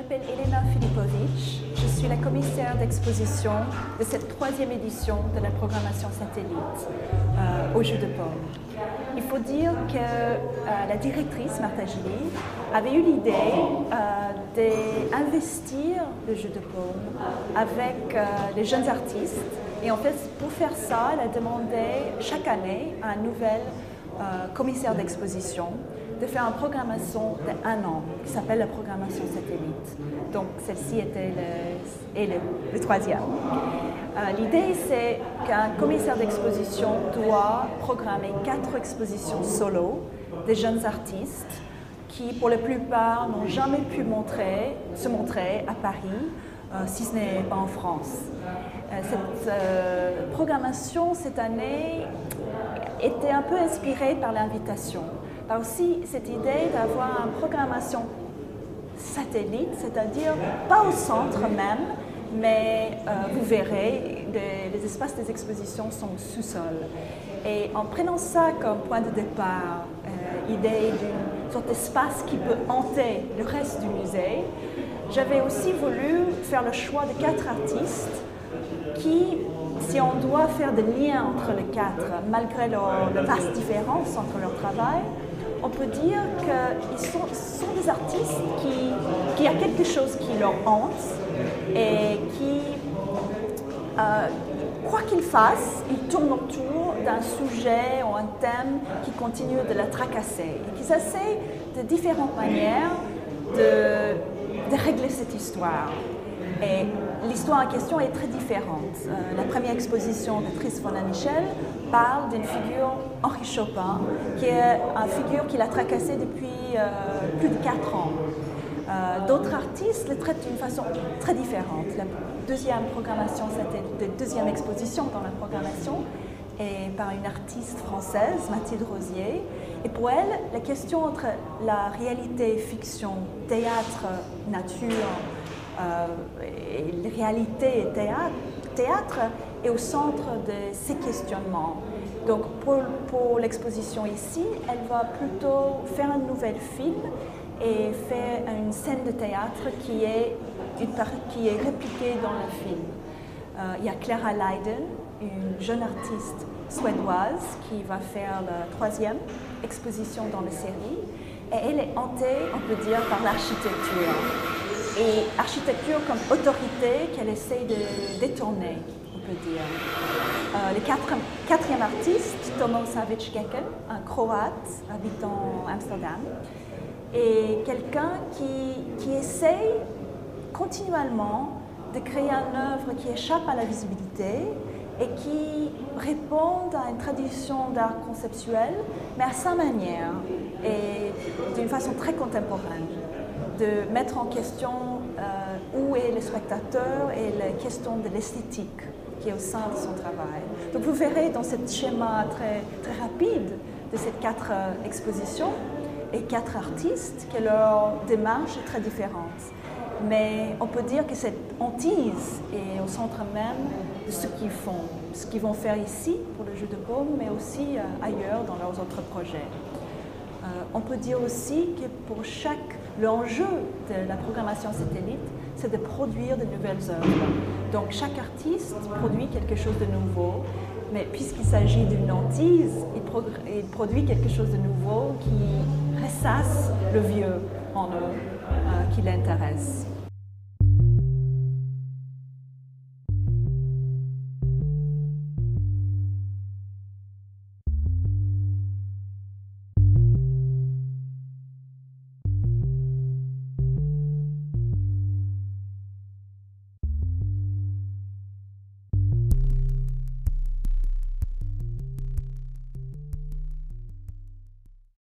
m'appelle Elena Filipovic. Je suis la commissaire d'exposition de cette 3e édition de la programmation satellite au Jeu de Paume. Il faut dire que la directrice, Martha Gilly, avait eu l'idée d'investir le Jeu de Paume avec les jeunes artistes. Et en fait, pour faire ça, elle a demandé chaque année à un nouvel commissaire d'exposition de faire une programmation d'1 an qui s'appelle la programmation satellite. Donc celle-ci était le 3e. L'idée, c'est qu'un commissaire d'exposition doit programmer 4 expositions solo des jeunes artistes qui, pour la plupart, n'ont jamais pu se montrer à Paris, si ce n'est pas en France. Cette programmation, cette année, était un peu inspirée par l'invitation. Par aussi cette idée d'avoir une programmation satellite, c'est-à-dire pas au centre même, mais vous verrez, les espaces des expositions sont au sous-sol. Et en prenant ça comme point de départ, l'idée d'une sorte d'espace qui peut hanter le reste du musée, j'avais aussi voulu faire le choix de 4 artistes qui, si on doit faire des liens entre les 4, malgré leur vaste différence entre leur travail, on peut dire qu'ils sont des artistes qui a quelque chose qui leur hante et qui, quoi qu'ils fassent, ils tournent autour d'un sujet ou un thème qui continue de la tracasser et qu'ils essaient de différentes manières de régler cette histoire. Et l'histoire en question est très différente. La première exposition de Dries von Michel parle d'une figure, Henri Chopin, qui est une figure qu'il a tracassée depuis plus de 4 ans. D'autres artistes le traitent d'une façon très différente. La deuxième exposition dans la programmation est par une artiste française, Mathilde Rosier. Et pour elle, la question entre la réalité, fiction, théâtre, nature, et réalité et théâtre est au centre de ces questionnements. Donc pour l'exposition ici, elle va plutôt faire un nouvel film et faire une scène de théâtre qui est répliquée dans le film. Il y a Clara Leiden, une jeune artiste suédoise qui va faire la 3e exposition dans la série. Et elle est hantée, on peut dire, par l'architecture. Et architecture comme autorité qu'elle essaie de détourner, on peut dire. Le 4e artiste, Tomo Savic-Gekken, un Croate habitant Amsterdam, est quelqu'un qui essaie continuellement de créer une œuvre qui échappe à la visibilité et qui répond à une tradition d'art conceptuel, mais à sa manière et d'une façon très contemporaine, de mettre en question où est le spectateur et la question de l'esthétique qui est au sein de son travail. Donc vous verrez dans ce schéma très, très rapide de ces 4 expositions et 4 artistes que leur démarche est très différente. Mais on peut dire que cette hantise est au centre même de ce qu'ils font, ce qu'ils vont faire ici pour le Jeu de Paume, mais aussi ailleurs dans leurs autres projets. On peut dire aussi que pour l'enjeu de la programmation satellite, c'est de produire de nouvelles œuvres. Donc chaque artiste produit quelque chose de nouveau, mais puisqu'il s'agit d'une hantise, il produit quelque chose de nouveau qui ressasse le vieux en eux, qui l'intéresse.